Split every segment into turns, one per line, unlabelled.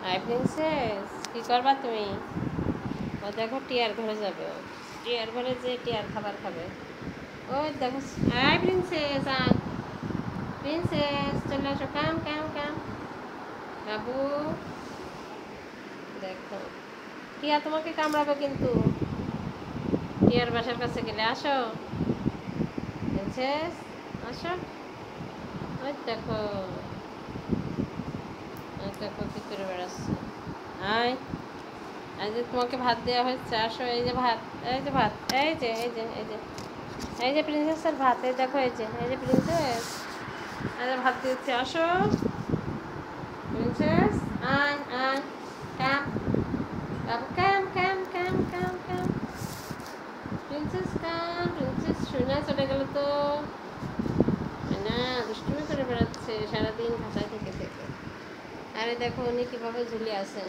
High princess, কি করবা তুমি? ও দেখো টিয়ার ঘরে যাবে, ও টিয়ার ঘরে যে টিয়ার খাবার খাবে। ওই দেখো, হাই প্রিন্সেস, প্রিন্সেস চলে আসো, কাম কাম কাম। বাবু দেখো, টিয়া তোমাকে কামড়াবে কিন্তু। টিয়ার বাসার কাছে গেলে আসো প্রিন্সেস, আসো। ওই দেখো, ওই দেখো কি করে বেড়াচ্ছে। আয়, এই যে তোমাকে ভাত দেওয়া হচ্ছে, আসো। এই যে ভাত, এই যে ভাত, এই যে এই যে এই যে এই যে প্রিন্সেসের ভাত, এই দেখো, এই যে প্রিন্সেস, এই যে ভাত দিচ্ছি, আসো প্রিন্সেস। আয় আয়, কাম বাবু, কাম কাম কাম কাম কাম। প্রিন্সেস কাম, প্রিন্সেস শুনে চলে গেল তো না, দুষ্টুমি করে বেড়াচ্ছে সারাদিন খাঁচায় থেকে থেকে। আরে দেখো উনি কীভাবে ঝুলে আছে।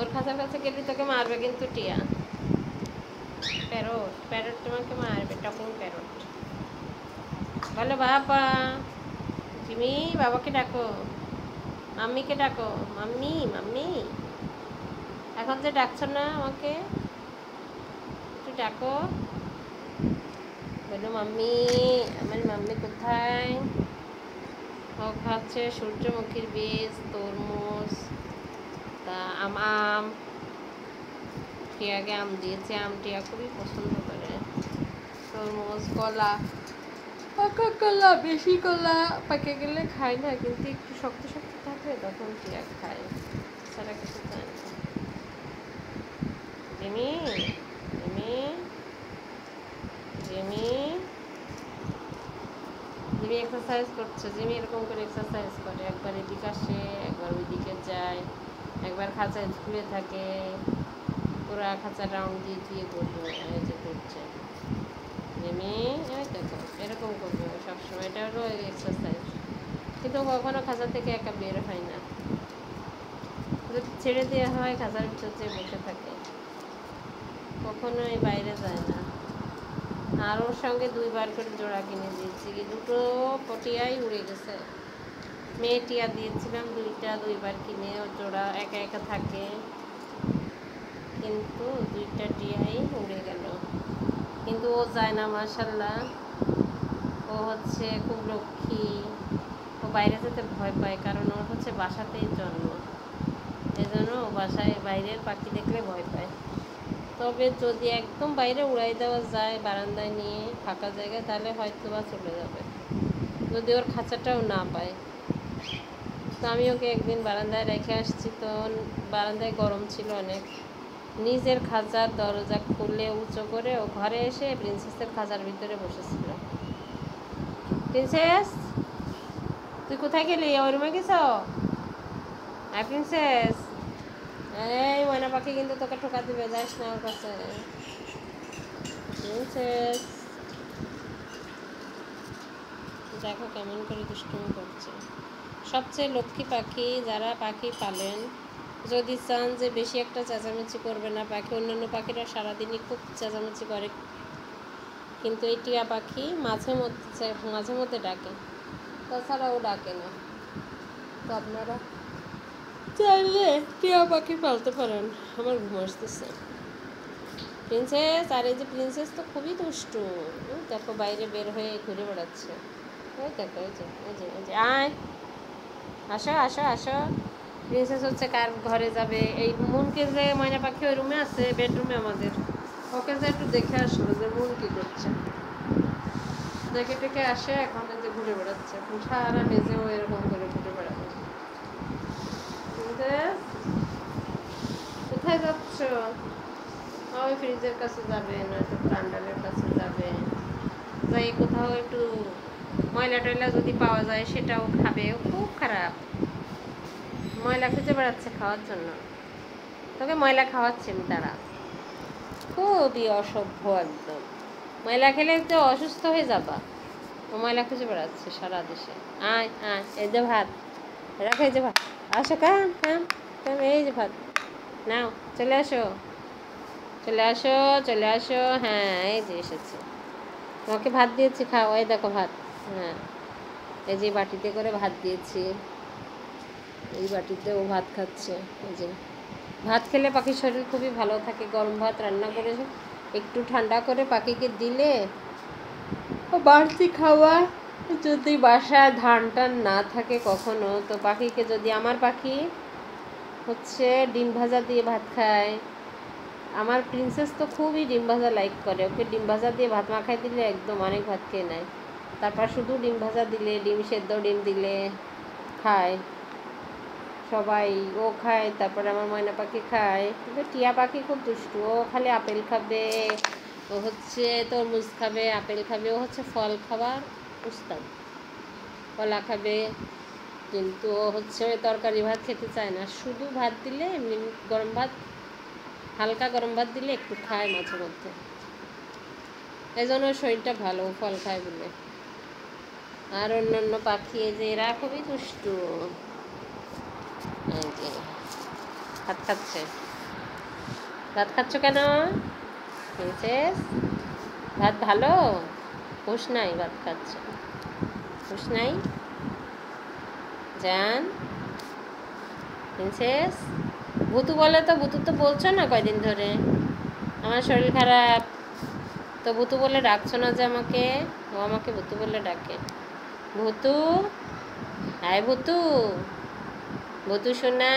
ওর খাঁচার কাছে গেলে তোকে মারবে কিন্তু টিয়া। প্যারট, প্যারট তোমাকে মারবে, টকিং প্যারট। বলো বাবা, জিমি, বাবাকে ডাকো, মাম্মিকে ডাকো, মাম্মি মাম্মি। এখন যে ডাকছো না আমাকে, একটু ডাকো, বলো মাম্মি। আমার মাম্মি কোথায়? ও খাচ্ছে সূর্যমুখীর বীজ, তরমুজ, তা আম। টিয়াকে আম দিয়েছে, আম টিয়া খুবই পছন্দ করে। তরমুজ, কলা, পাকা কলা, বেশি কলা পাকে গেলে খায় না, কিন্তু একটু শক্ত শক্ত থাকলে তখন টিয়া খায়, ছাড়া কিছু খায় না। Jimmy, Jimmy, Jimmy, Jimmy exercise করছে। জিমি এরকম করে এক্সারসাইজ করে, একবার এদিকে আসে, একবার ওইদিকে যায়, একবার খাঁচায় ঝুলে থাকে, পুরা খাঁচা রাউন্ড দিয়ে দিয়ে করবে। এই যে করছে জিমি, এই দেখো এরকম করবে সবসময়, এটা হলো এক্সারসাইজ। কিন্তু কখনো খাঁচা থেকে একা বের হয় না, যদি ছেড়ে দেওয়া হয় খাঁচার ভিতর যে বসে থাকে, কখনোই বাইরে যায় না। আর ওর সঙ্গে 2বার করে জোড়া কিনে দিয়েছি, দুটো পটিয়াই উড়ে গেছে। মেয়ে টিয়া দিয়েছিলাম 2টা, 2বার কিনে ওর জোড়া একা একা থাকে, কিন্তু 2টা টিয়াই উড়ে গেল। কিন্তু ও যায় না মাশাল্লাহ, ও হচ্ছে খুব লক্ষ্মী। ও বাইরে যেতে ভয় পায়, কারণ ওর হচ্ছে বাসাতেই জন্ম, এজন্য ও বাসায় বাইরের পাখি দেখলে ভয় পায়। তবে যদি একদম বাইরে উড়াই দেওয়া যায় বারান্দায় নিয়ে ফাঁকা জায়গায়, তাহলে হয়তো বা চলে যাবে, যদি ওর খাঁচাটাও না পায়। তো আমি ওকে একদিন বারান্দায় রেখে আসছি, তো বারান্দায় গরম ছিল অনেক, নিজের খাঁচার দরজা খুলে উঁচু করে ও ঘরে এসে প্রিন্সেসের খাঁচার ভিতরে বসেছিল। প্রিন্সেস, তুই কোথায় গেলি? ওই রুমে গেছ? হ্যাঁ প্রিন্সেস, এই ময়না পাখি কিন্তু তোকে ঠোকা দিবে, যাস না ওর কাছে। প্রিন্সেস দেখো কেমন করে দুষ্টুমি করছে। সবচেয়ে লক্ষ্মী পাখি, যারা পাখি পালেন, যদি চান যে বেশি একটা চেঁচামেচি করবে না পাখি, অন্যান্য পাখিরা সারাদিনই খুব চেঁচামেচি করে, কিন্তু এই টিয়া পাখি মাঝে মধ্যে ডাকে, তাছাড়াও ডাকে না। তো আপনারা চাইলে টিয়া পাখি পালতে পারেন। আমার ঘুম আসতেছে। প্রিন্সেস, আর এই যে প্রিন্সেস তো খুবই দুষ্টু, দেখো বাইরে বের হয়ে ঘুরে বেড়াচ্ছে। ওই দেখো, এই যে আয়, আসো আসো আসো। প্রিন্সেস হচ্ছে কার ঘরে যাবে, এই মুনকে যে ময়না পাখি ওই রুমে আছে, বেডরুমে আমাদের, ওকে যে একটু দেখে আসলো যে মুন কি করছে, দেখে টেকে আসে, এখন যে ঘুরে বেড়াচ্ছে, এখন সারা মেঝেও এরকম করে ঘুরে বেড়াবে। প্রিন্সেস কোথায় যাচ্ছ? ওই ফ্রিজের কাছে যাবে, নয়তো প্লান্ডারের কাছে যাবে, যাই কোথাও একটু ময়লা টয়লা যদি পাওয়া যায় সেটাও খাবে। খুব খারাপ, ময়লা খুঁজে বেড়াচ্ছে খাওয়ার জন্য, তোকে ময়লা খাওয়াচ্ছেন তারা, খুবই অসভ্য একদম। ময়লা খেলে তো অসুস্থ হয়ে যাবা, ও ময়লা খুঁজে বেড়াচ্ছে সারা দেশে। আয় আয়, এই যে ভাত রাখো, এই যে ভাত, আসো, কাম কাম কাম, এই যে ভাত নাও, চলে আসো চলে আসো চলে আসো। হ্যাঁ এই যে এসেছে, তোমাকে ভাত দিয়েছি, খাও, এই দেখো ভাত। হ্যাঁ এই যে বাটিতে করে ভাত দিয়েছি, এই বাটিতে ও ভাত খাচ্ছে। এই যে ভাত খেলে পাখির শরীর খুবই ভালো থাকে। গরম ভাত রান্না করে একটু ঠান্ডা করে পাখিকে দিলে বাড়তি খাওয়া, যদি বাসায় ধান টান না থাকে কখনো, তো পাখিকে যদি, আমার পাখি হচ্ছে ডিম ভাজা দিয়ে ভাত খায়। আমার প্রিন্সেস তো খুবই ডিম ভাজা লাইক করে, ওকে ডিম ভাজা দিয়ে ভাত মাখাই দিলে একদম অনেক ভাত খেয়ে নেয়। তারপর শুধু ডিম ভাজা দিলে, ডিম সেদ্ধ ডিম দিলে খায় সবাই, ও খায়। তারপরে আমার ময়না পাখি খায়। কিন্তু টিয়া পাখি খুব দুষ্টু, ও খালি আপেল খাবে, ও হচ্ছে তরমুজ খাবে, আপেল খাবে, ও হচ্ছে ফল খাবার উস্তাদ। কলা খাবে, কিন্তু ও হচ্ছে তরকারি ভাত খেতে চায় না। শুধু ভাত দিলে, এমনি গরম ভাত, হালকা গরম ভাত দিলে একটু খায় মাঝে মধ্যে। এই জন্য শরীরটা ভালো, ফল খায় বলে। আর অন্যান্য পাখি যে এরা খুবই দুষ্টু। ভাত খাচ্ছে। ভাত খাচ্ছ কেন প্রিন্সেস? ভাত ভালো? হুঁশ নাই? ভাত খাচ্ছে, হুঁশ নাই জান? প্রিন্সেস ভুতু বলে তো, ভুতু তো বলছো না কয়দিন ধরে, আমার শরীর খারাপ, তো ভুতু বলে ডাকছো না যে আমাকে? ও আমাকে ভুতু বলে ডাকে। ভুতু, আয় ভুতু, ভুতু শোনা।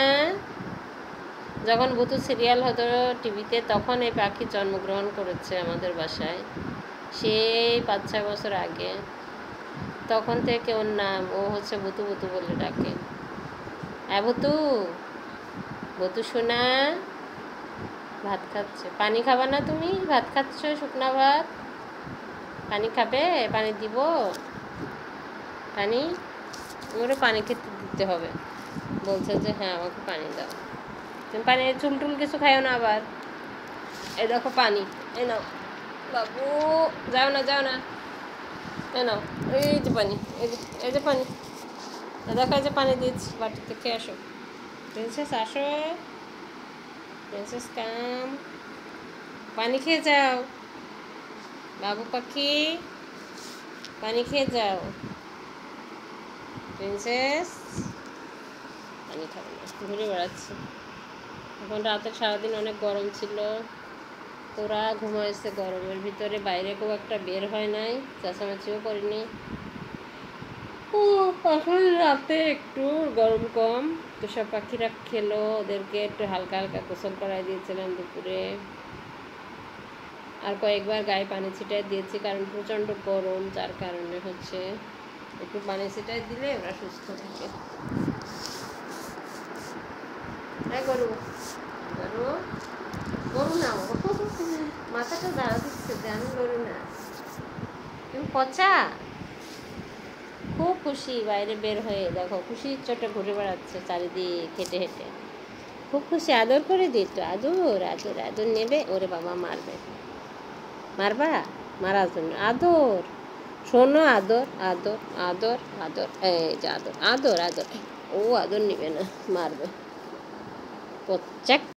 যখন ভুতু সিরিয়াল হতো টিভিতে, তখন এই পাখি জন্মগ্রহণ করেছে আমাদের বাসায়, সেই 5-6 বছর আগে। তখন থেকে ওর নাম, ও হচ্ছে ভুতু ভুতু বলে ডাকে। আয় ভুতু, ভুতু শোনা। ভাত খাচ্ছে। পানি খাবা না তুমি? ভাত খাচ্ছ শুকনা ভাত, পানি খাবে? পানি দিব? পানি, ওরে পানি খেতে দিতে হবে। বলছে যে হ্যাঁ আমাকে পানি দাও। তুমি পানি, চুল টুল কিছু খাইও না আবার। এই দেখো পানি, এই নাও বাবু, যাও না যাও না, এই নাও, এই যে পানি, এই যে পানি, দেখো এই যে পানি দিচ্ছি, বাটিতে খেয়ে আসো। প্রিন্সেস আসো, প্রিন্সেস কাম, পানি খেয়ে যাও বাবু পাখি, পানি খেয়ে যাও। প্রিন্সেস পানি খাবে না, ঘুরে বেড়াচ্ছে। এখন রাতে সারাদিন অনেক গরম ছিল, তোরা ঘুমাইছে গরমের ভিতরে, বাইরে খুব একটা বের হয় নাই, চেঁচামেচিও করিনি। ও এখন রাতে একটু গরম কম, তো সব পাখিরা খেলো, ওদেরকে একটু হালকা হালকা গোসল করাই দিয়েছিলাম দুপুরে। আর কয়েকবার গায়ে পানি ছিটাই দিয়েছি, কারণ প্রচণ্ড গরম, যার কারণে হচ্ছে একটু পানি ছিটাই দিলে ওরা সুস্থ থাকে। গরু, গরু, গরু না, মাথাটা দাঁড়া দিচ্ছে যে আমি গরু না। তুমি পচা, খুব খুশি বাইরে বের হয়ে, দেখো খুশির চোটে ঘুরে বেড়াচ্ছে চারিদিক হেঁটে হেঁটে, খুব খুশি। আদর করে দিত, আদর আদর আদর নেবে। ওরে বাবা মারবে, মারবা? মারার জন্য আদর, শোনো আদর আদর আদর আদর, এই যে আদর আদর আদর, ও আদর নিবে না, মারবে। পচ্চাক।